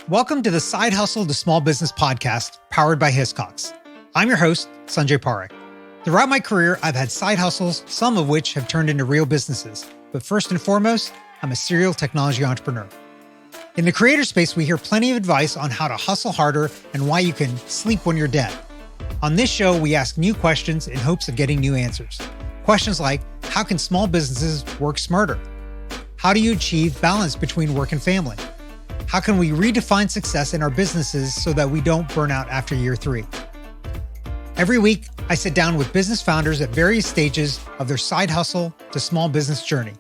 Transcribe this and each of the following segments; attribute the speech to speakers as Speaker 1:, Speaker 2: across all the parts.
Speaker 1: Welcome to the Side Hustle to Small Business podcast powered by Hiscox. I'm your host, Sanjay Parekh. Throughout my career, I've had side hustles, some of which have turned into real businesses. But first and foremost, I'm a serial technology entrepreneur. In the creator space, we hear plenty of advice on how to hustle harder and why you can sleep when you're dead. On this show, we ask new questions in hopes of getting new answers. Questions like, how can small businesses work smarter? How do you achieve balance between work and family? How can we redefine success in our businesses so that we don't burn out after year 3? Every week, I sit down with business founders at various stages of their side hustle to small business journey.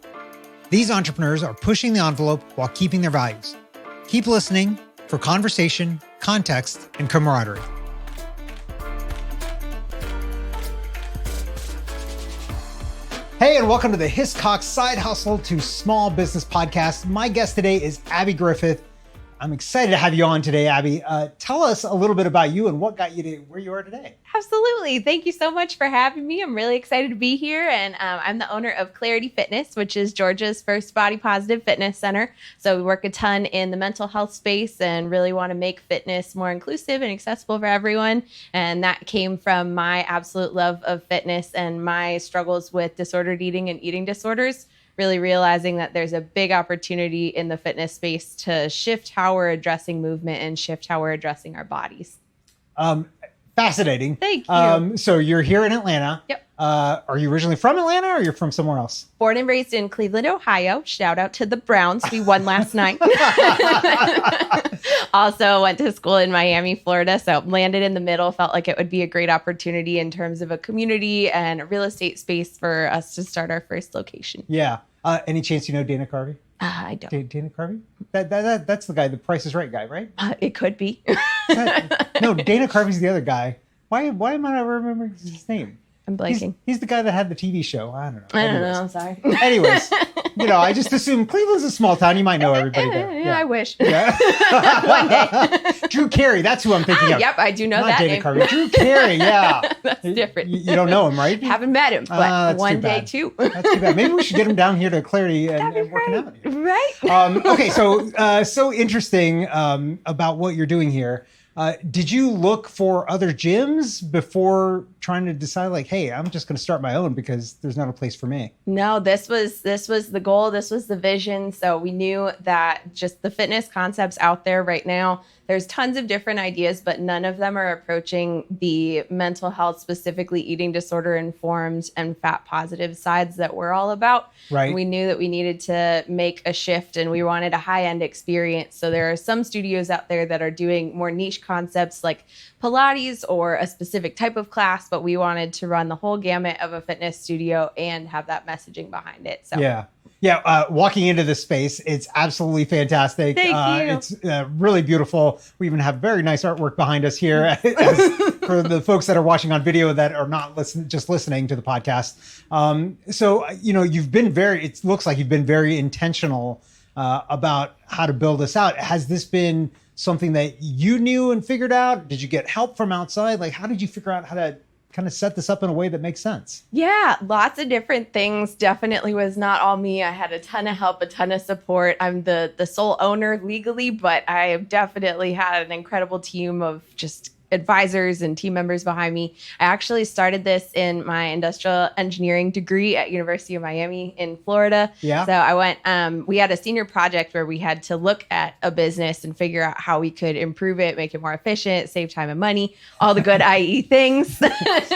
Speaker 1: These entrepreneurs are pushing the envelope while keeping their values. Keep listening for conversation, context, and camaraderie. Hey, and welcome to the Hiscox Side Hustle to Small Business podcast. My guest today is Abbey Griffith. I'm excited to have you on today, Abbey. Tell us a little bit about you and what got you to where you are today.
Speaker 2: Absolutely. Thank you so much for having me. I'm really excited to be here. And I'm the owner of Clarity Fitness, which is Georgia's first body positive fitness center. So we work a ton in the mental health space and really want to make fitness more inclusive and accessible for everyone. And that came from my absolute love of fitness and my struggles with disordered eating and eating disorders. Really realizing that there's a big opportunity in the fitness space to shift how we're addressing movement and shift how we're addressing our bodies.
Speaker 1: Fascinating.
Speaker 2: Thank you.
Speaker 1: So you're here in Atlanta.
Speaker 2: Yep.
Speaker 1: Are you originally from Atlanta or you're from somewhere else?
Speaker 2: Born and raised in Cleveland, Ohio. Shout out to the Browns. We won last night. Also went to school in Miami, Florida. So landed in the middle. Felt like it would be a great opportunity in terms of a community and a real estate space for us to start our first location.
Speaker 1: Yeah. Any chance you know Dana Carvey?
Speaker 2: I don't.
Speaker 1: Dana Carvey? That's the guy, the Price is Right guy, right?
Speaker 2: It could be.
Speaker 1: No, Dana Carvey's the other guy. Why am I not remembering his name?
Speaker 2: I'm blanking.
Speaker 1: He's the guy that had the TV show. I don't know.
Speaker 2: I don't know. I'm sorry.
Speaker 1: Anyways, I just assume Cleveland's a small town. You might know everybody there.
Speaker 2: Yeah, I wish.
Speaker 1: Yeah.
Speaker 2: One day.
Speaker 1: Drew Carey, that's who I'm thinking of.
Speaker 2: Yep, I do know
Speaker 1: Not
Speaker 2: that
Speaker 1: Dana
Speaker 2: name.
Speaker 1: Carvey. Drew Carey, yeah.
Speaker 2: That's different.
Speaker 1: You don't know him, right?
Speaker 2: Haven't met him, but one day
Speaker 1: bad.
Speaker 2: too.
Speaker 1: That's too bad. Maybe we should get him down here to Clarity and work it out.
Speaker 2: Right.
Speaker 1: Okay, so interesting about what you're doing here. Did you look for other gyms before trying to decide like, hey, I'm just going to start my own because there's not a place for me?
Speaker 2: No, this was the goal. This was the vision. So we knew that just the fitness concepts out there right now, there's tons of different ideas, but none of them are approaching the mental health, specifically eating disorder informed and fat positive sides that we're all about.
Speaker 1: Right.
Speaker 2: We knew that we needed to make a shift and we wanted a high-end experience. So there are some studios out there that are doing more niche concepts like Pilates or a specific type of class, but we wanted to run the whole gamut of a fitness studio and have that messaging behind it. So
Speaker 1: Yeah. Walking into this space, it's absolutely fantastic.
Speaker 2: Thank you.
Speaker 1: It's really beautiful. We even have very nice artwork behind us here for the folks that are watching on video that are not just listening to the podcast. It looks like you've been very intentional about how to build this out. Has this been something that you knew and figured out? Did you get help from outside? Like, how did you figure out how to kind of set this up in a way that makes sense?
Speaker 2: Yeah, lots of different things. Definitely was not all me. I had a ton of help, a ton of support. I'm the sole owner legally, but I have definitely had an incredible team of just advisors and team members behind me. I actually started this in my industrial engineering degree at University of Miami in Florida.
Speaker 1: Yeah.
Speaker 2: So I went, we had a senior project where we had to look at a business and figure out how we could improve it, make it more efficient, save time and money, all the good IE things.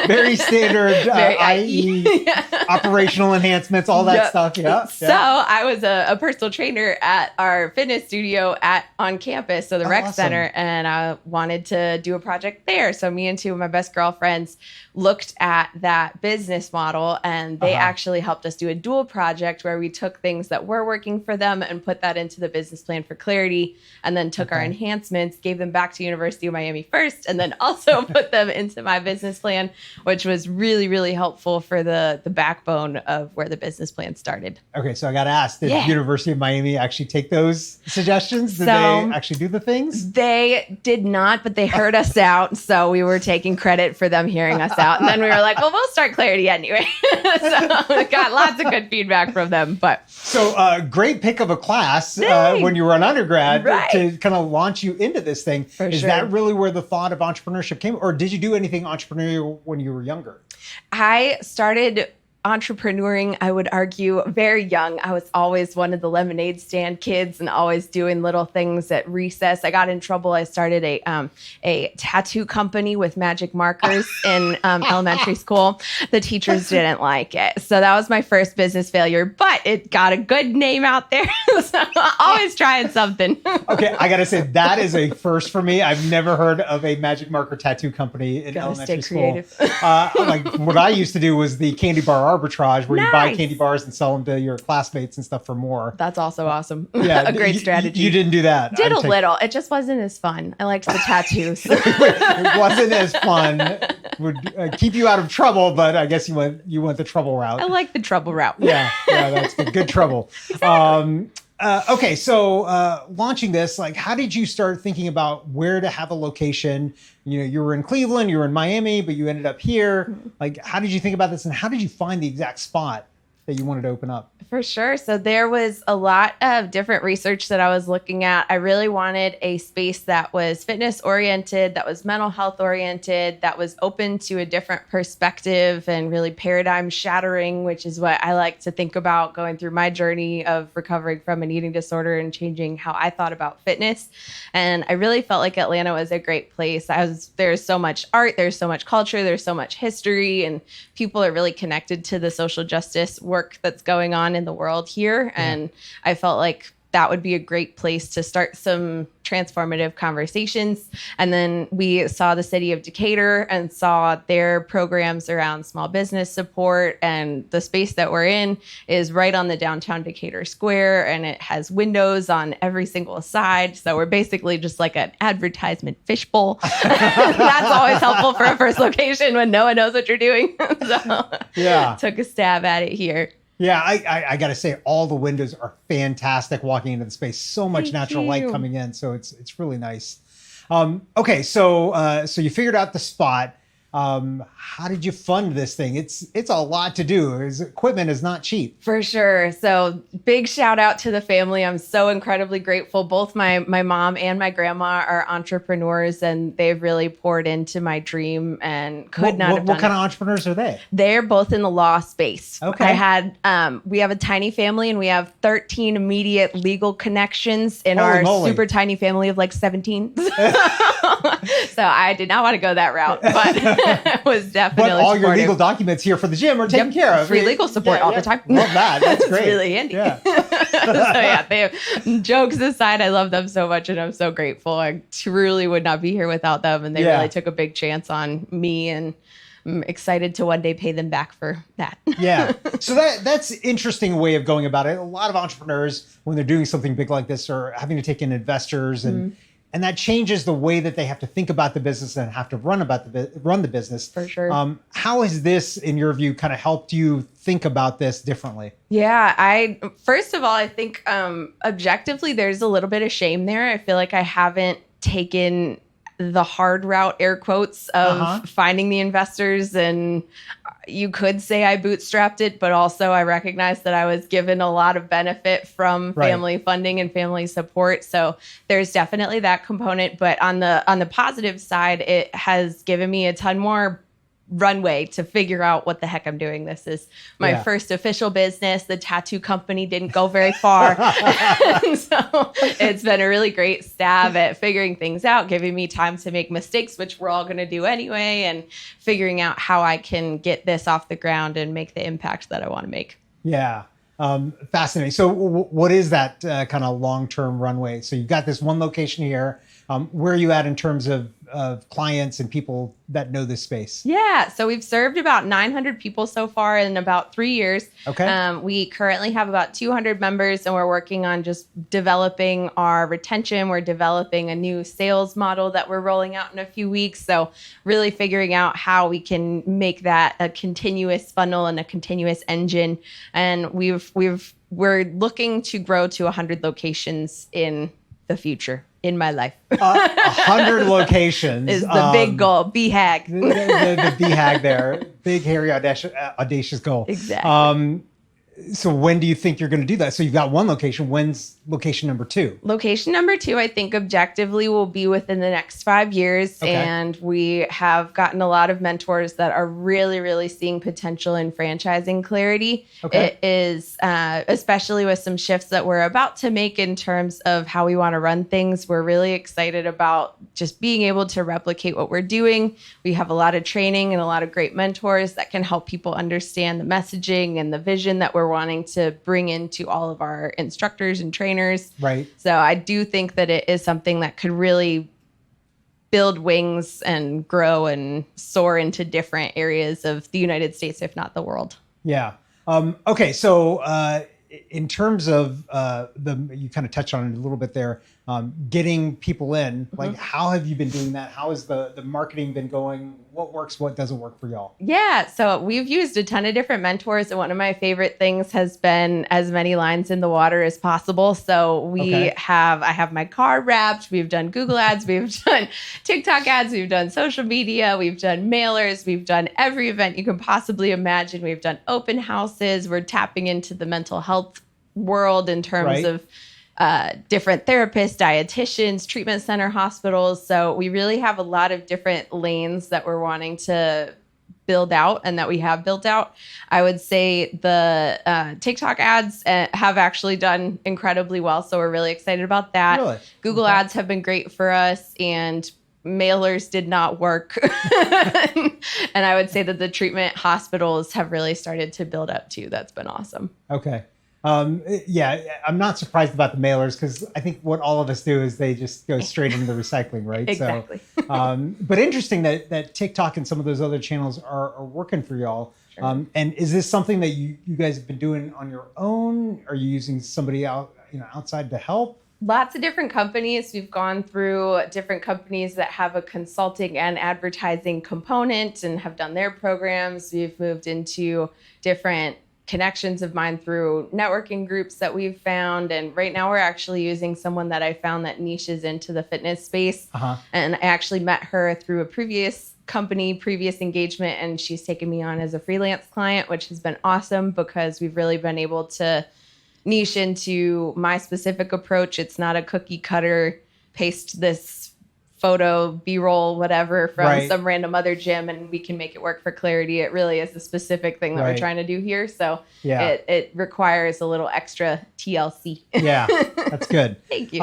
Speaker 1: Very standard IE, operational enhancements, all that stuff. Yeah.
Speaker 2: So I was a personal trainer at our fitness studio on campus, so the rec center, and I wanted to do a project there. So me and two of my best girlfriends looked at that business model, and they actually helped us do a dual project where we took things that were working for them and put that into the business plan for Clarity, and then took our enhancements, gave them back to University of Miami first, and then also put them into my business plan, which was really, really helpful for the backbone of where the business plan started.
Speaker 1: Okay, so I got to ask, did University of Miami actually take those suggestions? Did they actually do the things?
Speaker 2: They did not, but they heard us out. out. So we were taking credit for them hearing us out. And then we were like, well, we'll start Clarity anyway. So we got lots of good feedback from them. But
Speaker 1: so great pick of a class when you were an undergrad to kind of launch you into this thing. Is that really where the thought of entrepreneurship came? Or did you do anything entrepreneurial when you were younger?
Speaker 2: I started entrepreneuring, I would argue, very young. I was always one of the lemonade stand kids and always doing little things at recess. I got in trouble. I started a tattoo company with magic markers in elementary school. The teachers didn't like it. So that was my first business failure, but it got a good name out there. So always trying something.
Speaker 1: Okay, I got to say, that is a first for me. I've never heard of a magic marker tattoo company in elementary school. Like what I used to do was the candy bar arbitrage, where you buy candy bars and sell them to your classmates and stuff for more.
Speaker 2: That's also awesome.
Speaker 1: Yeah,
Speaker 2: a great strategy.
Speaker 1: You didn't do that.
Speaker 2: Did a little. It just wasn't as fun. I liked the tattoos.
Speaker 1: It wasn't as fun. Would keep you out of trouble, but I guess you went the trouble route.
Speaker 2: I like the trouble route.
Speaker 1: Yeah, that's good. Good trouble. Exactly. Okay, so launching this, like, how did you start thinking about where to have a location? You know, you were in Cleveland, you were in Miami, but you ended up here. Mm-hmm. Like, how did you think about this, and how did you find the exact spot that you wanted to open up?
Speaker 2: For sure. So there was a lot of different research that I was looking at. I really wanted a space that was fitness oriented, that was mental health oriented, that was open to a different perspective and really paradigm shattering, which is what I like to think about going through my journey of recovering from an eating disorder and changing how I thought about fitness. And I really felt like Atlanta was a great place. There's so much art, there's so much culture, there's so much history, and people are really connected to the social justice work that's going on in the world here. Yeah. And I felt like that would be a great place to start some transformative conversations. And then we saw the city of Decatur and saw their programs around small business support. And the space that we're in is right on the downtown Decatur Square, and it has windows on every single side. So we're basically just like an advertisement fishbowl. That's always helpful for a first location when no one knows what you're doing. So took a stab at it here.
Speaker 1: Yeah, I got to say, all the windows are fantastic walking into the space. So much natural light coming in. So it's really nice. Okay, so you figured out the spot. How did you fund this thing? It's a lot to do. Equipment is not cheap.
Speaker 2: For sure. So big shout out to the family. I'm so incredibly grateful. Both my mom and my grandma are entrepreneurs, and they've really poured into my dream and could not have done
Speaker 1: What kind of entrepreneurs are they?
Speaker 2: They're both in the law space.
Speaker 1: Okay.
Speaker 2: We have a tiny family, and we have 13 immediate legal connections in our super tiny family of like 17. So I did not want to go that route, but it was definitely
Speaker 1: But all
Speaker 2: supportive.
Speaker 1: your legal documents here for the gym are taken care of.
Speaker 2: Free legal support all the time.
Speaker 1: Love that. That's great.
Speaker 2: It's really handy.
Speaker 1: Yeah.
Speaker 2: So they have, jokes aside, I love them so much, and I'm so grateful. I truly would not be here without them, and they really took a big chance on me, and I'm excited to one day pay them back for that.
Speaker 1: Yeah. So that's an interesting way of going about it. A lot of entrepreneurs, when they're doing something big like this, are having to take in investors, and that changes the way that they have to think about the business and have to run the business.
Speaker 2: For sure.
Speaker 1: How has this, in your view, kind of helped you think about this differently?
Speaker 2: Yeah, first of all, I think objectively, there's a little bit of shame there. I feel like I haven't taken the hard route, air quotes, of finding the investors. And you could say I bootstrapped it, but also I recognize that I was given a lot of benefit from family funding and family support. So there's definitely that component. But on the positive side, it has given me a ton more runway to figure out what the heck I'm doing. This is my first official business. The tattoo company didn't go very far. So it's been a really great stab at figuring things out, giving me time to make mistakes, which we're all going to do anyway, and figuring out how I can get this off the ground and make the impact that I want to make.
Speaker 1: Yeah. Fascinating. So what is that kind of long-term runway? So you've got this one location here. Where are you at in terms of clients and people that know this space?
Speaker 2: Yeah, so we've served about 900 people so far in about 3 years.
Speaker 1: Okay.
Speaker 2: We currently have about 200 members, and we're working on just developing our retention. We're developing a new sales model that we're rolling out in a few weeks. So really figuring out how we can make that a continuous funnel and a continuous engine. And we're looking to grow to 100 locations in the future. in my life.
Speaker 1: 100 locations
Speaker 2: is the big goal. BHAG.
Speaker 1: the BHAG there. Big, hairy, audacious goal.
Speaker 2: Exactly.
Speaker 1: So when do you think you're going to do that? So you've got one location. When's location number 2?
Speaker 2: Location number 2, I think objectively will be within the next 5 years.
Speaker 1: Okay.
Speaker 2: And we have gotten a lot of mentors that are really, really seeing potential in franchising Clarity.
Speaker 1: Okay.
Speaker 2: It is, especially with some shifts that we're about to make in terms of how we want to run things. We're really excited about just being able to replicate what we're doing. We have a lot of training and a lot of great mentors that can help people understand the messaging and the vision that we're wanting to bring into all of our instructors and trainers.
Speaker 1: Right.
Speaker 2: So I do think that it is something that could really build wings and grow and soar into different areas of the United States, if not the world.
Speaker 1: Yeah. Okay. So in terms of you kind of touched on it a little bit there, getting people in, like how have you been doing that? How has the marketing been going? What works, what doesn't work for y'all?
Speaker 2: Yeah, so we've used a ton of different mentors, and one of my favorite things has been as many lines in the water as possible. So I have my car wrapped. We've done Google ads, we've done TikTok ads, we've done social media, we've done mailers, we've done every event you can possibly imagine. We've done open houses. We're tapping into the mental health world in terms of different therapists, dietitians, treatment center, hospitals. So we really have a lot of different lanes that we're wanting to build out and that we have built out. I would say the TikTok ads have actually done incredibly well. So we're really excited about that.
Speaker 1: Really?
Speaker 2: Google ads have been great for us, and mailers did not work. And I would say that the treatment hospitals have really started to build up too. That's been awesome.
Speaker 1: Okay. Yeah, I'm not surprised about the mailers because I think what all of us do is they just go straight into the recycling, right?
Speaker 2: Exactly.
Speaker 1: So, but interesting that TikTok and some of those other channels are working for y'all. Sure. And is this something that you guys have been doing on your own? Are you using somebody outside to help?
Speaker 2: Lots of different companies. We've gone through different companies that have a consulting and advertising component and have done their programs. We've moved into different connections of mine through networking groups that we've found. And right now we're actually using someone that I found that niches into the fitness space. And I actually met her through a previous company, previous engagement, and she's taken me on as a freelance client, which has been awesome because we've really been able to niche into my specific approach. It's not a cookie cutter, paste this photo, B-roll, whatever from some random other gym and we can make it work for Clarity. It really is the specific thing that we're trying to do here. So it requires a little extra TLC.
Speaker 1: Yeah, that's good.
Speaker 2: Thank you.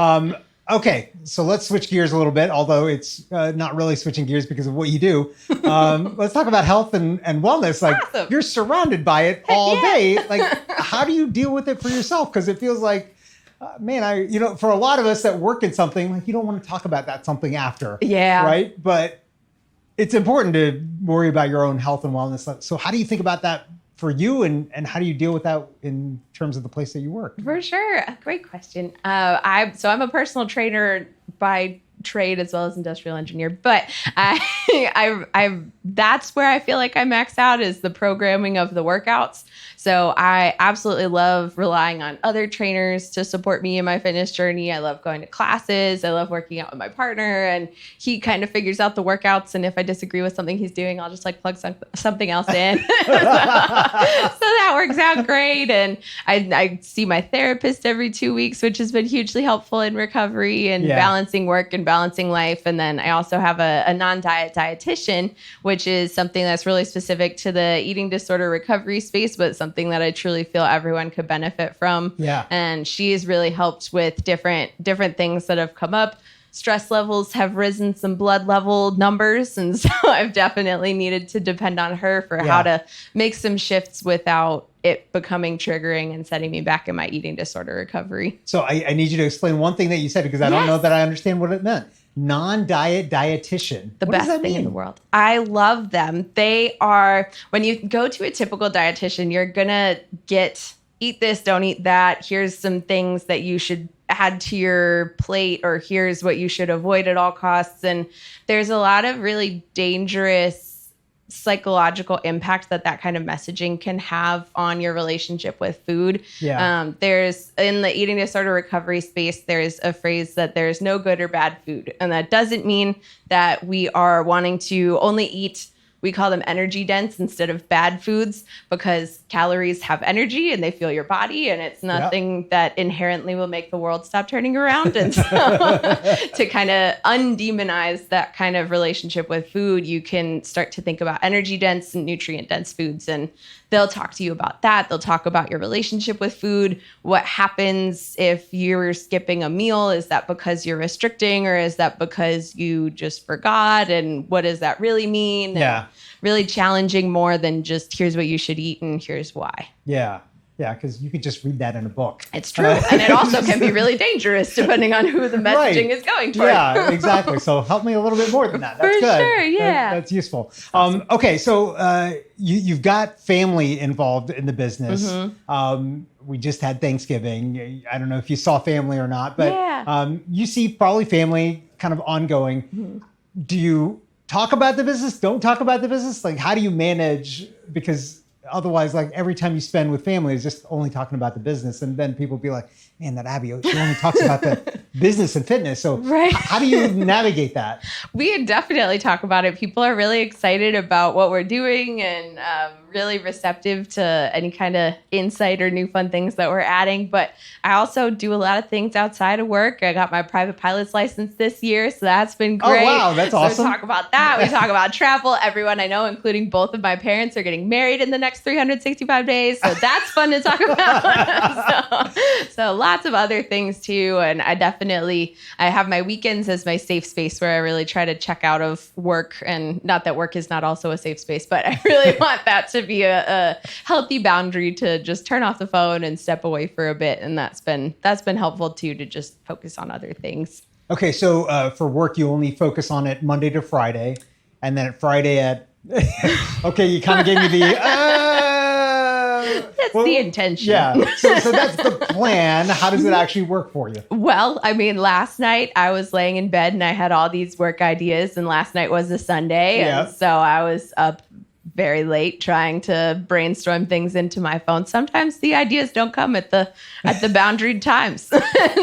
Speaker 1: Okay, so let's switch gears a little bit, although it's not really switching gears because of what you do. Let's talk about health and wellness. Like
Speaker 2: awesome.
Speaker 1: You're surrounded by it all day. Like how do you deal with it for yourself? Because it feels like, for a lot of us that work in something, like you don't want to talk about that something after.
Speaker 2: Yeah.
Speaker 1: Right? But it's important to worry about your own health and wellness. So how do you think about that for you and how do you deal with that in terms of the place that you work?
Speaker 2: For sure. A great question. I'm a personal trainer by trade as well as industrial engineer, but I that's where I feel like I max out is the programming of the workouts. So I absolutely love relying on other trainers to support me in my fitness journey. I love going to classes. I love working out with my partner, and he kind of figures out the workouts. And if I disagree with something he's doing, I'll just plug something else in. So that works out great. And I see my therapist every 2 weeks, which has been hugely helpful in recovery and balancing work and balancing life. And then I also have a non-diet dietitian, which is something that's really specific to the eating disorder recovery space, but something that I truly feel everyone could benefit from. Yeah. And she's really helped with different things that have come up. Stress levels have risen some blood level numbers. And so I've definitely needed to depend on her for how to make some shifts without it becoming triggering and setting me back in my eating disorder recovery.
Speaker 1: So I need you to explain one thing that you said, because I don't know that I understand what it meant. Non-diet dietitian.
Speaker 2: The best thing in the world. I love them. They are, when you go to a typical dietitian, you're going to get, eat this, don't eat that. Here's some things that you should add to your plate, or here's what you should avoid at all costs. And there's a lot of really dangerous psychological impact that kind of messaging can have on your relationship with food.
Speaker 1: Yeah.
Speaker 2: There's in the eating disorder recovery space, there's a phrase that there's no good or bad food. And that doesn't mean that we are wanting to only eat, we call them energy dense instead of bad foods, because calories have energy and they fuel your body, and it's nothing that inherently will make the world stop turning around. And so to kind of undemonize that kind of relationship with food, you can start to think about energy dense and nutrient dense foods. And they'll talk to you about that. They'll talk about your relationship with food. What happens if you're skipping a meal? Is that because you're restricting, or is that because you just forgot? And what does that really mean?
Speaker 1: Yeah.
Speaker 2: And really challenging more than just here's what you should eat and here's why.
Speaker 1: Yeah. Yeah, because you could just read that in a book.
Speaker 2: It's true. And it also can be really dangerous depending on who the messaging is going for.
Speaker 1: Yeah, exactly. So help me a little bit more than that. That's
Speaker 2: for
Speaker 1: good.
Speaker 2: Sure, yeah.
Speaker 1: That's useful. Okay, so you've got family involved in the business.
Speaker 2: Mm-hmm.
Speaker 1: We just had Thanksgiving. I don't know if you saw family or not, but
Speaker 2: yeah.
Speaker 1: You see probably family kind of ongoing.
Speaker 2: Mm-hmm.
Speaker 1: Do you talk about the business? Don't talk about the business? Like, how do you manage? Because otherwise, like every time you spend with family is just only talking about the business. And then people be like, man, that Abby, she only talks about the business and fitness. So how do you navigate that?
Speaker 2: We definitely talk about it. People are really excited about what we're doing and really receptive to any kind of insight or new fun things that we're adding. But I also do a lot of things outside of work. I got my private pilot's license this year, so that's been great.
Speaker 1: Oh, wow, that's awesome.
Speaker 2: So we talk about that. We talk about travel. Everyone I know, including both of my parents, are getting married in the next 365 days. So that's fun to talk about. so lots of other things too. And I have my weekends as my safe space where I really try to check out of work. And not that work is not also a safe space, but I really want that to be a healthy boundary to just turn off the phone and step away for a bit. And that's been helpful too, to just focus on other things.
Speaker 1: Okay. So for work, you only focus on it Monday to Friday, and then at Friday okay, you kind of gave me the,
Speaker 2: that's the intention.
Speaker 1: Yeah. So that's the plan. How does it actually work for you?
Speaker 2: Well, I mean, last night I was laying in bed and I had all these work ideas, and last night was a Sunday. And so I was up very late trying to brainstorm things into my phone. Sometimes the ideas don't come at the boundaried times. and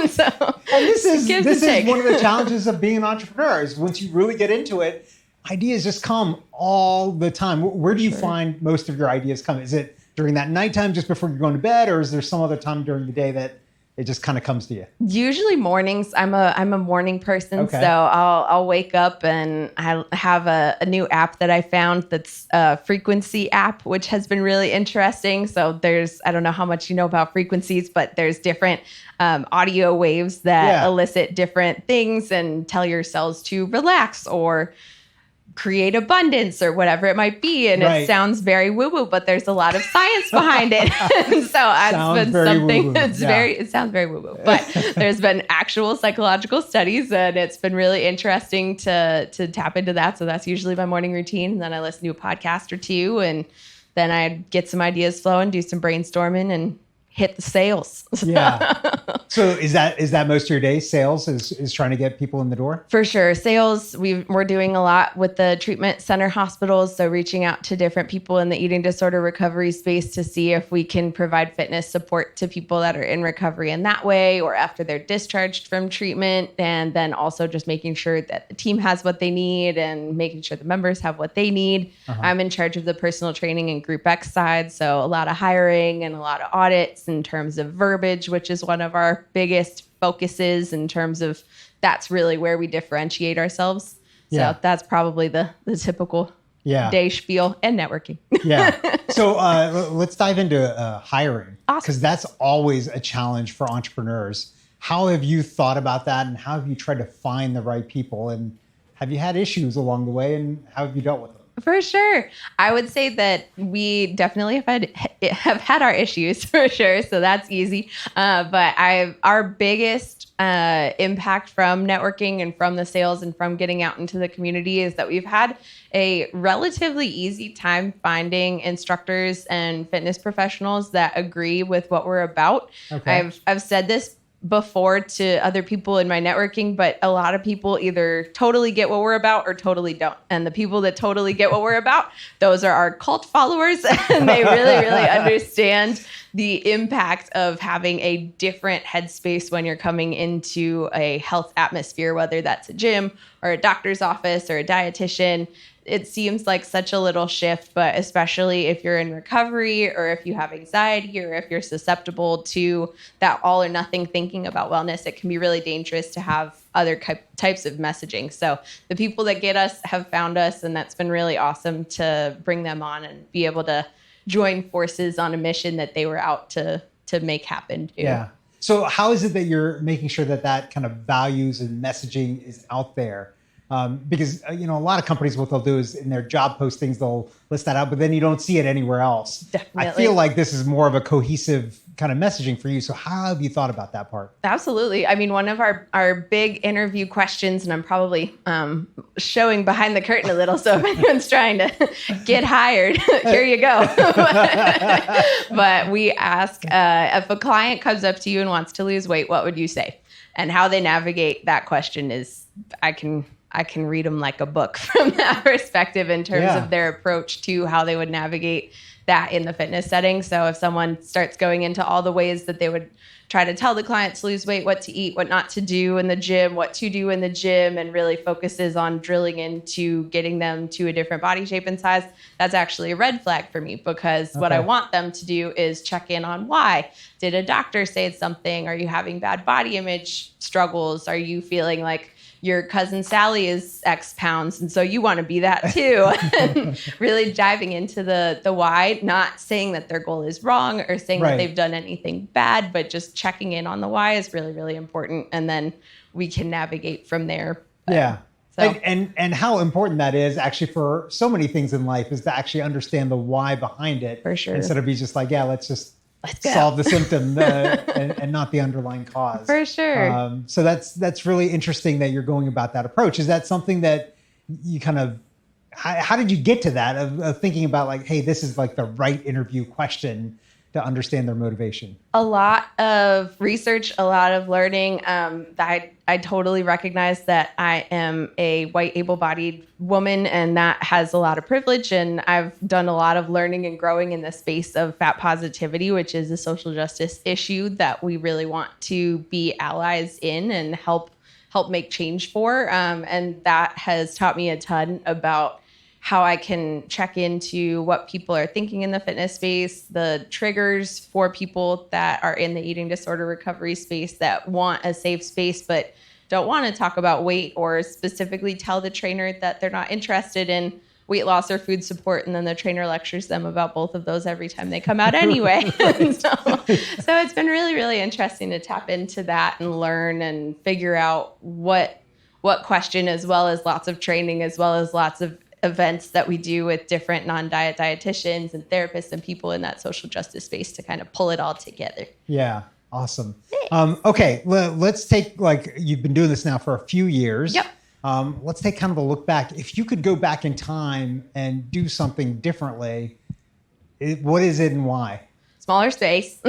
Speaker 1: this is one of the challenges of being an entrepreneur is once you really get into it, ideas just come all the time. Where do you find most of your ideas come? Is it during that nighttime just before you're going to bed, or is there some other time during the day that it just kind of comes to you?
Speaker 2: Usually mornings. I'm a morning person, so I'll wake up and I have a new app that I found that's a frequency app, which has been really interesting. So I don't know how much you know about frequencies, but there's different audio waves that elicit different things and tell your cells to relax or create abundance or whatever it might be. And it sounds very woo-woo, but there's a lot of science behind it. And so it's been something that's it sounds very woo-woo, but there's been actual psychological studies, and it's been really interesting to tap into that. So that's usually my morning routine. And then I listen to a podcast or two, and then I get some ideas flowing, do some brainstorming, and hit the sales.
Speaker 1: Yeah. So is that most of your day? Sales is trying to get people in the door?
Speaker 2: For sure. Sales, we're doing a lot with the treatment center hospitals. So reaching out to different people in the eating disorder recovery space to see if we can provide fitness support to people that are in recovery in that way, or after they're discharged from treatment. And then also just making sure that the team has what they need and making sure the members have what they need. I'm in charge of the personal training and group X side. So a lot of hiring and a lot of audits in terms of verbiage, which is one of our biggest focuses in terms of that's really where we differentiate ourselves. So that's probably the typical day spiel and networking.
Speaker 1: So let's dive into hiring, because
Speaker 2: awesome.
Speaker 1: That's always a challenge for entrepreneurs. How have you thought about that, and how have you tried to find the right people, and have you had issues along the way, and how have you dealt with them?
Speaker 2: For sure. I would say that we definitely have had our issues for sure. So that's easy. But our biggest impact from networking and from the sales and from getting out into the community is that we've had a relatively easy time finding instructors and fitness professionals that agree with what we're about. I've said this before to other people in my networking, but a lot of people either totally get what we're about or totally don't. And the people that totally get what we're about, those are our cult followers. And they really, really understand the impact of having a different headspace when you're coming into a health atmosphere, whether that's a gym or a doctor's office or a dietitian. It seems like such a little shift, but especially if you're in recovery or if you have anxiety or if you're susceptible to that all or nothing thinking about wellness, it can be really dangerous to have other types of messaging. So the people that get us have found us, and that's been really awesome to bring them on and be able to join forces on a mission that they were out to make happen too.
Speaker 1: Yeah. So how is it that you're making sure that that kind of values and messaging is out there? Because, a lot of companies, what they'll do is in their job postings, they'll list that out, but then you don't see it anywhere else.
Speaker 2: Definitely.
Speaker 1: I feel like this is more of a cohesive kind of messaging for you. So how have you thought about that part?
Speaker 2: Absolutely. I mean, one of our big interview questions, and I'm probably showing behind the curtain a little, so if anyone's trying to get hired, here you go. But we ask, if a client comes up to you and wants to lose weight, what would you say? And how they navigate that question is, I can read them like a book from that perspective in terms of their approach to how they would navigate that in the fitness setting. So if someone starts going into all the ways that they would try to tell the client to lose weight, what to eat, what not to do in the gym, what to do in the gym, and really focuses on drilling into getting them to a different body shape and size, that's actually a red flag for me, because what I want them to do is check in on why. Did a doctor say something? Are you having bad body image struggles? Are you feeling like your cousin Sally is X pounds, and so you want to be that too? And really diving into the why, not saying that their goal is wrong or saying that they've done anything bad, but just checking in on the why is really, really important. And then we can navigate from there.
Speaker 1: Yeah.
Speaker 2: So.
Speaker 1: And how important that is actually for so many things in life is to actually understand the why behind it.
Speaker 2: For sure.
Speaker 1: Instead of be just like, let's solve the symptom and not the underlying cause.
Speaker 2: For sure.
Speaker 1: So that's really interesting that you're going about that approach. Is that something that you kind of, how did you get to that of thinking about like, hey, this is like the right interview question to understand their motivation?
Speaker 2: A lot of research, a lot of learning. I totally recognize that I am a white, able-bodied woman, and that has a lot of privilege. And I've done a lot of learning and growing in the space of fat positivity, which is a social justice issue that we really want to be allies in and help make change for. And that has taught me a ton about how I can check into what people are thinking in the fitness space, the triggers for people that are in the eating disorder recovery space that want a safe space, but don't want to talk about weight or specifically tell the trainer that they're not interested in weight loss or food support. And then the trainer lectures them about both of those every time they come out anyway. So it's been really, really interesting to tap into that and learn and figure out what question, as well as lots of training, as well as lots of events that we do with different non-diet dietitians and therapists and people in that social justice space to kind of pull it all together.
Speaker 1: Yeah. Awesome. Okay. Let's take, like, you've been doing this now for a few years.
Speaker 2: Yep.
Speaker 1: Let's take kind of a look back. If you could go back in time and do something differently, what is it and why?
Speaker 2: Smaller space.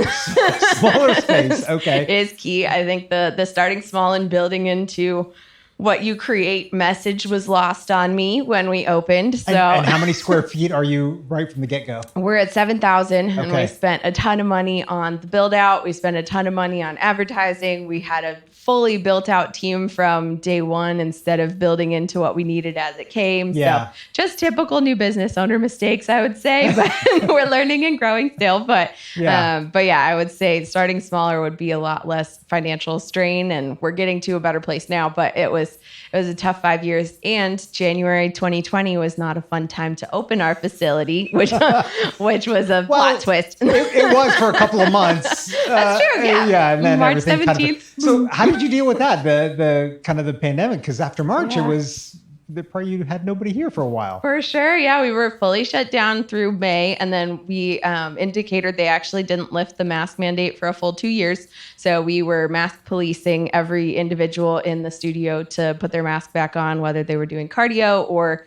Speaker 1: Smaller space. Okay.
Speaker 2: Is key. I think the starting small and building into what you create message was lost on me when we opened. So,
Speaker 1: and how many square feet are you right from the get-go?
Speaker 2: We're at 7,000, and we spent a ton of money on the build out. We spent a ton of money on advertising. We had a fully built out team from day one instead of building into what we needed as it came.
Speaker 1: Yeah.
Speaker 2: So just typical new business owner mistakes, I would say, but we're learning and growing still. But yeah, I would say starting smaller would be a lot less financial strain, and we're getting to a better place now, but it was a tough 5 years, and January 2020 was not a fun time to open our facility, which was a plot twist.
Speaker 1: It was for a couple of months.
Speaker 2: That's true. Yeah.
Speaker 1: And then
Speaker 2: March 17th.
Speaker 1: So how did you deal with that? The kind of the pandemic? Because after March, it was you had nobody here for a while.
Speaker 2: For sure. Yeah. We were fully shut down through May. And then we indicated they actually didn't lift the mask mandate for a full 2 years. So we were mask policing every individual in the studio to put their mask back on, whether they were doing cardio or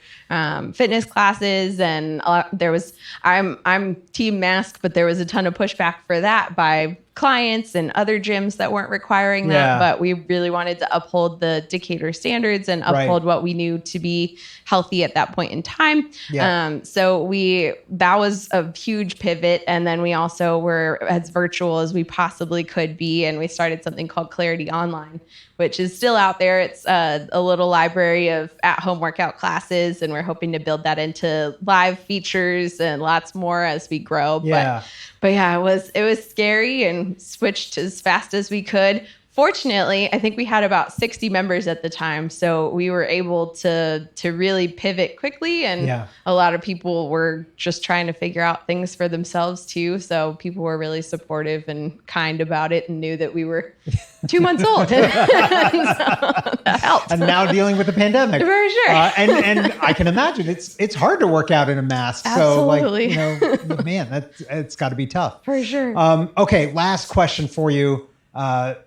Speaker 2: fitness classes. And I'm team mask, but there was a ton of pushback for that by clients and other gyms that weren't requiring that, but we really wanted to uphold the Decatur standards and uphold what we knew to be healthy at that point in time. So that was a huge pivot. And then we also were as virtual as we possibly could be. And we started something called Clarity Online, which is still out there. It's a little library of at-home workout classes, and we're hoping to build that into live features and lots more as we grow. But yeah, it was scary and switched as fast as we could. Fortunately, I think we had about 60 members at the time, so we were able to really pivot quickly, and a lot of people were just trying to figure out things for themselves too. So people were really supportive and kind about it and knew that we were 2 months old. So that helped.
Speaker 1: And now dealing with the pandemic.
Speaker 2: For sure.
Speaker 1: And I can imagine it's hard to work out in a mask.
Speaker 2: Absolutely.
Speaker 1: So man, it's got to be tough.
Speaker 2: For sure.
Speaker 1: Okay, last question for you.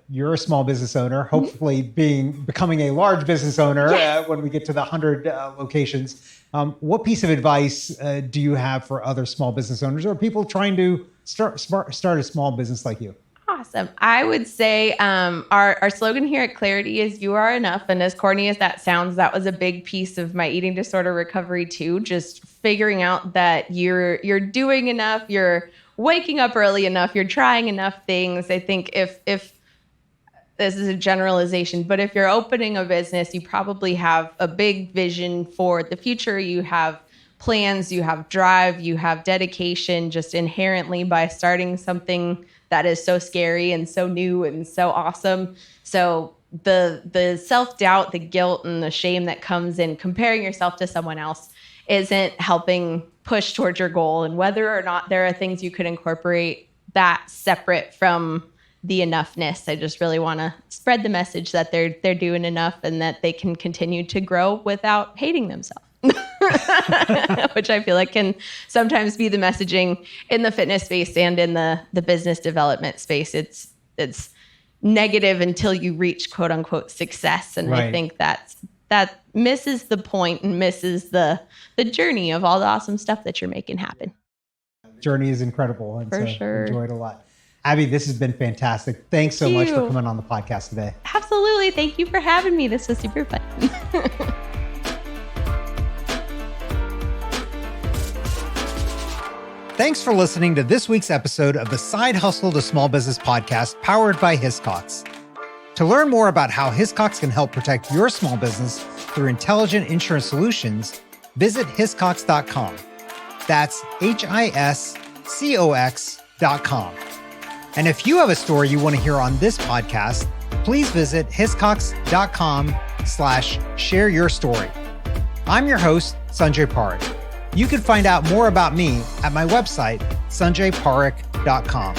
Speaker 1: You're a small business owner, hopefully becoming a large business owner when we get to the 100 locations. What piece of advice do you have for other small business owners or people trying to start a small business like you?
Speaker 2: Awesome. I would say our slogan here at Clarity is "You are enough." And as corny as that sounds, that was a big piece of my eating disorder recovery too. Just figuring out that you're doing enough, you're waking up early enough, you're trying enough things. I think if this is a generalization, but if you're opening a business, you probably have a big vision for the future. You have plans, you have drive, you have dedication just inherently by starting something that is so scary and so new and so awesome. So the self-doubt, the guilt, and the shame that comes in comparing yourself to someone else isn't helping push towards your goal. And whether or not there are things you could incorporate that separate from the enoughness, I just really want to spread the message that they're doing enough and that they can continue to grow without hating themselves. Which I feel like can sometimes be the messaging in the fitness space and in the business development space. It's negative until you reach quote unquote success. And I think that misses the point and misses the journey of all the awesome stuff that you're making happen.
Speaker 1: Journey is incredible. And
Speaker 2: for sure.
Speaker 1: Enjoyed a lot. Abby, this has been fantastic. Thanks so much for coming on the podcast today.
Speaker 2: Absolutely. Thank you for having me. This was super fun.
Speaker 1: Thanks for listening to this week's episode of the Side Hustle to Small Business podcast powered by Hiscox. To learn more about how Hiscox can help protect your small business through intelligent insurance solutions, visit hiscox.com. That's HISCOX.com. And if you have a story you want to hear on this podcast, please visit hiscox.com/share your story. I'm your host, Sanjay Parikh. You can find out more about me at my website, sanjayparikh.com.